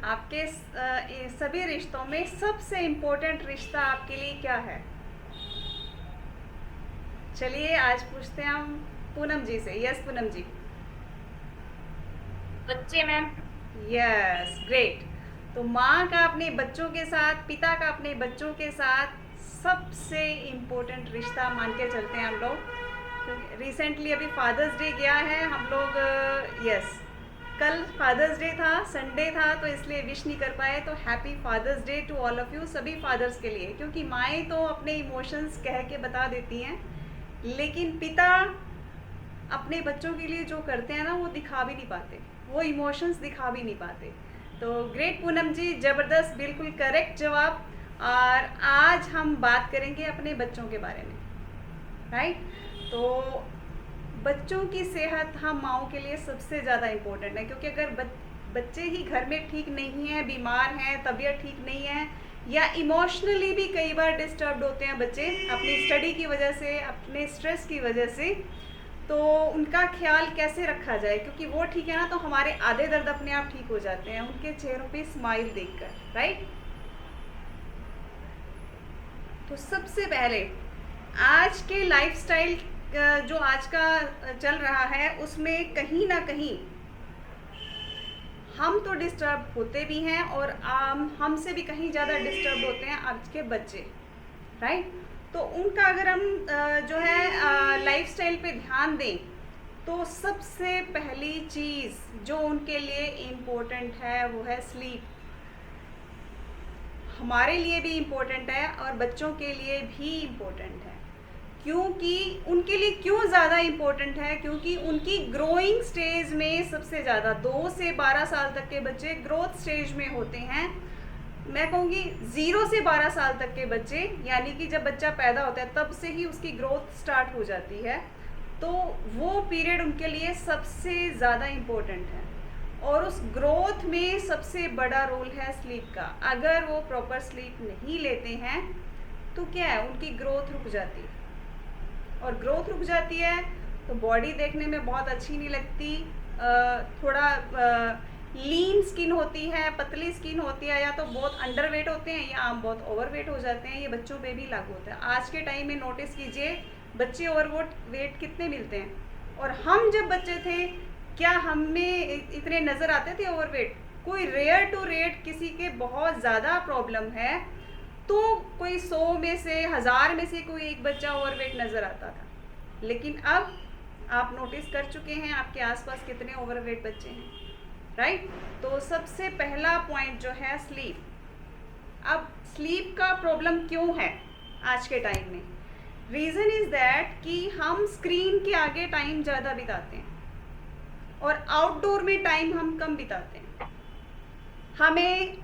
आपके ये सभी रिश्तों में सबसे इम्पोर्टेंट रिश्ता आपके लिए क्या है? चलिए आज पूछते हैं हम पूनम जी से। यस पूनम जी। बच्चे मैम। Yes great. तो माँ का अपने बच्चों के साथ, पिता का अपने बच्चों के साथ सबसे इम्पोर्टेंट रिश्ता मान के चलते हैं हम लोग, क्योंकि रिसेंटली अभी फादर्स डे गया है। हम लोग यस, कल फादर्स डे था, संडे था, तो इसलिए विश नहीं कर पाए। तो happy Father's Day to all of you, सभी फादर्स के लिए, क्योंकि माएँ तो अपने इमोशंस कह के बता देती हैं, लेकिन पिता अपने बच्चों के लिए जो करते हैं ना वो दिखा भी नहीं पाते, वो इमोशंस दिखा भी नहीं पाते। तो ग्रेट पूनम जी, ज़बरदस्त, बिल्कुल करेक्ट जवाब। और आज हम बात करेंगे अपने बच्चों के बारे में, राइट। तो बच्चों की सेहत हम माँओं के लिए सबसे ज़्यादा इम्पोर्टेंट है, क्योंकि अगर बच्चे ही घर में ठीक नहीं हैं, बीमार हैं, तबीयत ठीक नहीं है, या इमोशनली भी कई बार डिस्टर्ब्ड होते हैं बच्चे अपनी स्टडी की वजह से, अपने स्ट्रेस की वजह से, तो उनका ख्याल कैसे रखा जाए? क्योंकि वो ठीक है ना, तो हमारे आधे दर्द अपने आप ठीक हो जाते हैं उनके चेहरों पे स्माइल देखकर, राइट। तो सबसे पहले आज के लाइफस्टाइल जो आज का चल रहा है उसमें कहीं ना कहीं हम तो डिस्टर्ब होते भी हैं, और हमसे भी कहीं ज़्यादा डिस्टर्ब होते हैं आज के बच्चे, राइट। तो उनका अगर हम जो है लाइफस्टाइल पे ध्यान दें, तो सबसे पहली चीज़ जो उनके लिए इम्पोर्टेंट है वो है स्लीप। हमारे लिए भी इम्पोर्टेंट है और बच्चों के लिए भी इम्पोर्टेंट है। क्योंकि उनके लिए क्यों ज़्यादा इम्पोर्टेंट है? क्योंकि उनकी ग्रोइंग स्टेज में सबसे ज़्यादा 2 से 12 साल तक के बच्चे ग्रोथ स्टेज में होते हैं। मैं कहूँगी 0 से 12 साल तक के बच्चे, यानी कि जब बच्चा पैदा होता है तब से ही उसकी ग्रोथ स्टार्ट हो जाती है। तो वो पीरियड उनके लिए सबसे ज़्यादा इम्पोर्टेंट है, और उस ग्रोथ में सबसे बड़ा रोल है स्लीप का। अगर वो प्रॉपर स्लीप नहीं लेते हैं तो क्या है, उनकी ग्रोथ रुक जाती है, और ग्रोथ रुक जाती है तो बॉडी देखने में बहुत अच्छी नहीं लगती, थोड़ा लीन स्किन होती है, पतली स्किन होती है, या तो बहुत अंडरवेट होते हैं या बहुत ओवरवेट हो जाते हैं। ये बच्चों पे भी लागू होता है। आज के टाइम में नोटिस कीजिए बच्चे वेट कितने मिलते हैं, और हम जब बच्चे थे क्या हमें इतने नज़र आते थे ओवरवेट? कोई रेयर टू रेयर किसी के बहुत ज़्यादा प्रॉब्लम है तो कोई 100 में से, 1000 में से कोई एक बच्चा ओवरवेट नज़र आता था। लेकिन अब आप नोटिस कर चुके हैं आपके आसपास कितने ओवरवेट बच्चे हैं, राइट। तो सबसे पहला पॉइंट जो है स्लीप। अब स्लीप का प्रॉब्लम क्यों है आज के टाइम में? रीज़न इज़ दैट कि हम स्क्रीन के आगे टाइम ज़्यादा बिताते हैं और आउटडोर में टाइम हम कम बिताते हैं। हमें,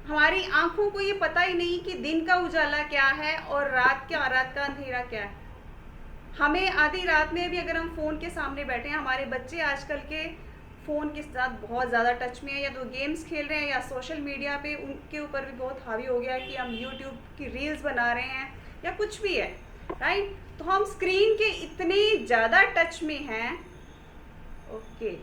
हमारी आंखों को ये पता ही नहीं कि दिन का उजाला क्या है और रात का अंधेरा क्या है। हमें आधी रात में भी अगर हम फ़ोन के सामने बैठे हैं, हमारे बच्चे आजकल के फ़ोन के साथ बहुत ज़्यादा टच में है, या तो गेम्स खेल रहे हैं या सोशल मीडिया पे उनके ऊपर भी बहुत हावी हो गया है कि हम यूट्यूब की रील्स बना रहे हैं या कुछ भी है, राइट। तो हम स्क्रीन के इतने ज़्यादा टच में हैं, ओके,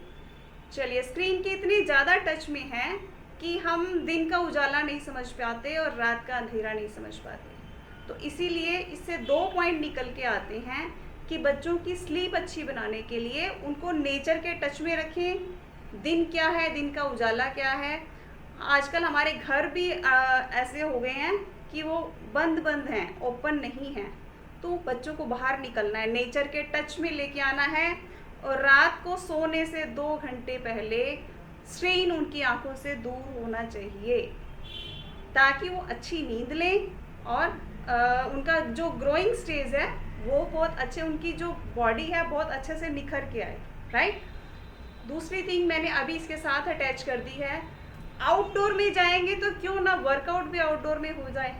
चलिए, स्क्रीन के इतने ज़्यादा टच में हैं कि हम दिन का उजाला नहीं समझ पाते और रात का अंधेरा नहीं समझ पाते। तो इसीलिए इससे 2 पॉइंट निकल के आते हैं कि बच्चों की स्लीप अच्छी बनाने के लिए उनको नेचर के टच में रखें। दिन क्या है, दिन का उजाला क्या है। आजकल हमारे घर भी ऐसे हो गए हैं कि वो बंद बंद हैं, ओपन नहीं हैं। तो बच्चों को बाहर निकलना है, नेचर के टच में लेके आना है, और रात को सोने से 2 घंटे पहले स्ट्रेन उनकी आंखों से दूर होना चाहिए, ताकि वो अच्छी नींद लें और उनका जो ग्रोइंग स्टेज है वो बहुत अच्छे, उनकी जो बॉडी है बहुत अच्छे से निखर के आए, राइट। दूसरी थिंग मैंने अभी इसके साथ अटैच कर दी है, आउटडोर में जाएंगे तो क्यों ना वर्कआउट भी आउटडोर में हो जाए।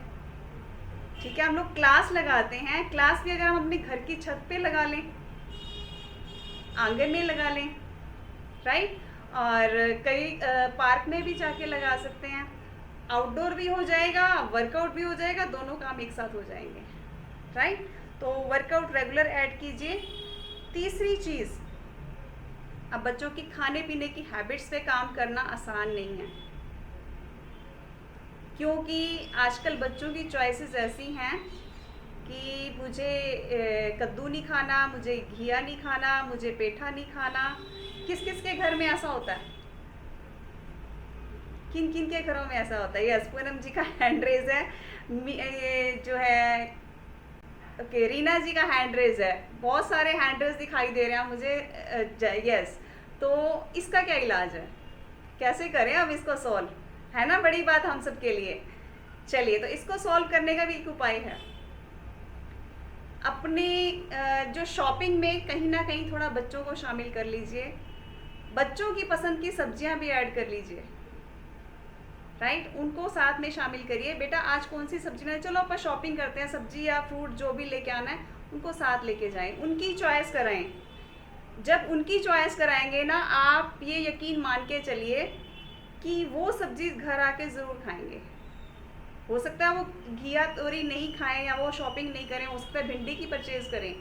ठीक है, हम लोग क्लास लगाते हैं, क्लास भी अगर हम अपने घर की छत पे लगा लें, आंगन में लगा लें, राइट, और कई पार्क में भी जाके लगा सकते हैं। आउटडोर भी हो जाएगा, वर्कआउट भी हो जाएगा, दोनों काम एक साथ हो जाएंगे, राइट। तो वर्कआउट रेगुलर ऐड कीजिए। तीसरी चीज़, अब बच्चों की खाने पीने की हैबिट्स पे काम करना आसान नहीं है। क्योंकि आजकल बच्चों की चॉइसेस ऐसी हैं कि मुझे कद्दू नहीं खाना, मुझे घिया नहीं खाना, मुझे पेठा नहीं खाना। किस किस के घर में ऐसा होता है? किन किन के घरों में ऐसा होता है? यस, पूनम जी का हैंड रेज है। ये जो है, ओके, रीना जी का हैंड रेज है। बहुत सारे हैंड रेज दिखाई दे रहे हैं मुझे। यस, तो इसका क्या इलाज है? कैसे करें अब इसको सॉल्व? है ना बड़ी बात हम सब के लिए। चलिए, तो इसको सॉल्व करने का भी एक उपाय है। अपने जो शॉपिंग में कहीं ना कहीं थोड़ा बच्चों को शामिल कर लीजिए। बच्चों की पसंद की सब्जियां भी ऐड कर लीजिए। राइट, उनको साथ में शामिल करिए। बेटा आज कौन सी सब्जी में, चलो अपन शॉपिंग करते हैं, सब्जी या फ्रूट जो भी लेके आना है उनको साथ लेके जाएं, उनकी चॉइस कराएं। जब उनकी चॉइस कराएंगे ना, आप ये यकीन मान के चलिए कि वो सब्जी घर आके ज़रूर खाएंगे। हो सकता है वो घिया तोरी नहीं खाएं या वो शॉपिंग नहीं करें, हो सकता है भिंडी की परचेज करें।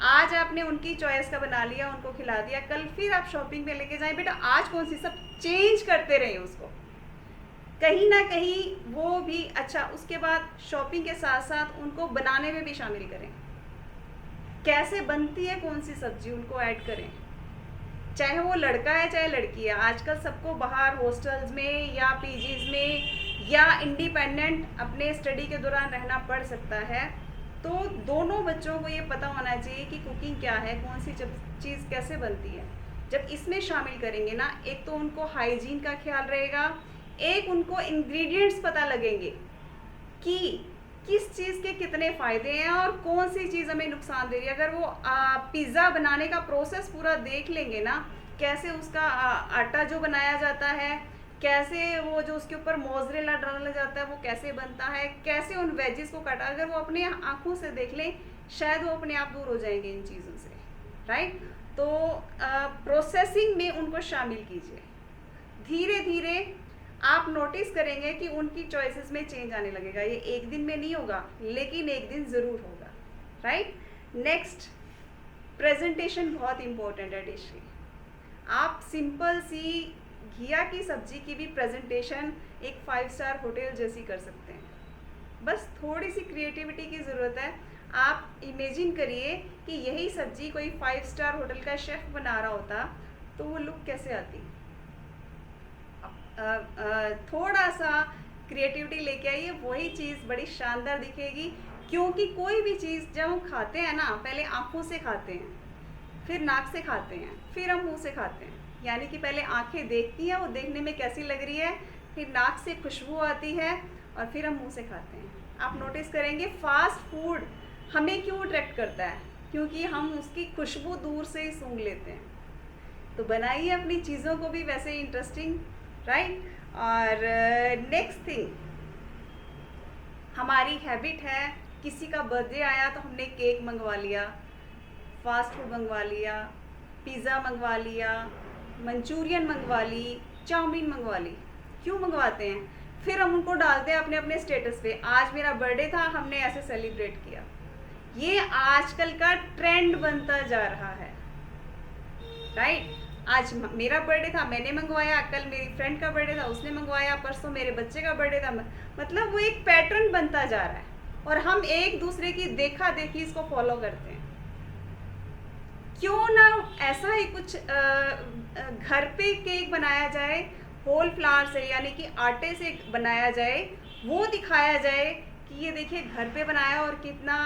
आज आपने उनकी चॉइस का बना लिया, उनको खिला दिया, कल फिर आप शॉपिंग पे लेके जाएं। बेटा आज कौन सी, सब चेंज करते रहें उसको, कहीं ना कहीं वो भी अच्छा। उसके बाद शॉपिंग के साथ साथ उनको बनाने में भी शामिल करें। कैसे बनती है कौन सी सब्जी, उनको ऐड करें। चाहे वो लड़का है चाहे लड़की है, आजकल सबको बाहर हॉस्टल्स में या पीजीज में या इंडिपेंडेंट अपने स्टडी के दौरान रहना पड़ सकता है। तो दोनों बच्चों को ये पता होना चाहिए कि कुकिंग क्या है, कौन सी चीज़ कैसे बनती है। जब इसमें शामिल करेंगे ना, एक तो उनको हाइजीन का ख्याल रहेगा, एक उनको इंग्रेडिएंट्स पता लगेंगे कि किस चीज़ के कितने फ़ायदे हैं और कौन सी चीज़ हमें नुकसान दे रही है। अगर वो पिज़्ज़ा बनाने का प्रोसेस पूरा देख लेंगे ना, कैसे उसका आटा जो बनाया जाता है, कैसे वो जो उसके ऊपर मोज़रेला डाला जाता है वो कैसे बनता है, कैसे उन वेजेस को काटा, अगर वो अपने आँखों से देख लें, शायद वो अपने आप दूर हो जाएंगे इन चीज़ों से। राइट, तो प्रोसेसिंग में उनको शामिल कीजिए। धीरे धीरे आप नोटिस करेंगे कि उनकी चॉइसेस में चेंज आने लगेगा। ये एक दिन में नहीं होगा, लेकिन एक दिन ज़रूर होगा। राइट, नेक्स्ट, प्रेजेंटेशन बहुत इंपॉर्टेंट है डिश की। आप सिंपल सी घिया की सब्जी की भी प्रेजेंटेशन एक 5 स्टार होटल जैसी कर सकते हैं। बस थोड़ी सी क्रिएटिविटी की ज़रूरत है। आप इमेजिन करिए कि यही सब्जी कोई 5 स्टार होटल का शेफ़ बना रहा होता तो वो लुक कैसे आती। थोड़ा सा क्रिएटिविटी लेके आइए, वही चीज़ बड़ी शानदार दिखेगी। क्योंकि कोई भी चीज़ जब हम खाते हैं ना, पहले आँखों से खाते हैं, फिर नाक से खाते हैं, फिर हम मुंह से खाते हैं। यानी कि पहले आंखें देखती हैं वो देखने में कैसी लग रही है, फिर नाक से खुशबू आती है और फिर हम मुंह से खाते हैं। आप नोटिस करेंगे फास्ट फूड हमें क्यों अट्रैक्ट करता है, क्योंकि हम उसकी खुशबू दूर से ही सूंघ लेते हैं। तो बनाइए अपनी चीज़ों को भी वैसे इंटरेस्टिंग। राइट, और नेक्स्ट थिंग, हमारी हैबिट है, किसी का बर्थडे आया तो हमने केक मंगवा लिया, फास्ट फूड मंगवा लिया, पिज़्ज़ा मंगवा लिया, मंचूरियन मंगवा ली, चाउमीन मंगवा ली। क्यों मंगवाते हैं? फिर हम उनको डालते हैं अपने अपने स्टेटस पे, आज मेरा बर्थडे था, हमने ऐसे सेलिब्रेट किया। ये आजकल का ट्रेंड बनता जा रहा है। राइट, आज मेरा बर्थडे था, मैंने मंगवाया, कल मेरी फ्रेंड का बर्थडे था, उसने मंगवाया, परसों मेरे बच्चे का बर्थडे था। मतलब वो एक पैटर्न बनता जा रहा है और हम एक दूसरे की देखा देखी इसको फॉलो करते हैं। क्यों ना ऐसा ही कुछ घर पे केक बनाया जाए, होल फ्लावर से, यानी कि आटे से बनाया जाए, वो दिखाया जाए कि ये देखिए घर पे बनाया और कितना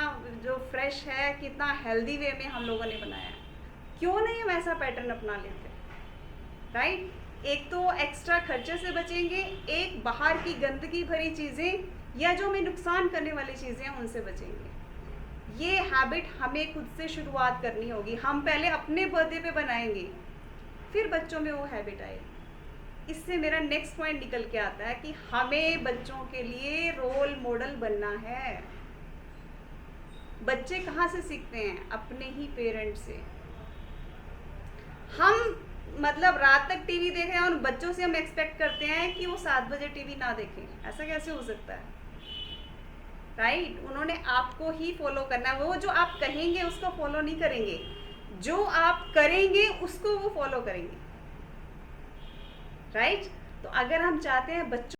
जो फ्रेश है, कितना हेल्दी वे में हम लोगों ने बनाया। क्यों नहीं हम ऐसा पैटर्न अपना लेते? राइट, एक तो एक्स्ट्रा खर्चे से बचेंगे, एक बाहर की गंदगी भरी चीज़ें या जो हमें नुकसान करने वाली चीज़ें हैं उनसे बचेंगे। ये हैबिट हमें खुद से शुरुआत करनी होगी। हम पहले अपने बर्थडे पे बनाएंगे, फिर बच्चों में वो हैबिट आएगी। इससे मेरा नेक्स्ट पॉइंट निकल के आता है कि हमें बच्चों के लिए रोल मॉडल बनना है। बच्चे कहाँ से सीखते हैं? अपने ही पेरेंट्स से। हम मतलब रात तक टीवी देख रहे हैं और बच्चों से हम एक्सपेक्ट करते हैं कि वो 7 बजे टीवी ना देखें। ऐसा कैसे हो सकता है? राइट, उन्होंने आपको ही फॉलो करना है। वो जो आप कहेंगे उसको फॉलो नहीं करेंगे, जो आप करेंगे उसको वो फॉलो करेंगे। राइट, तो अगर हम चाहते हैं बच्चों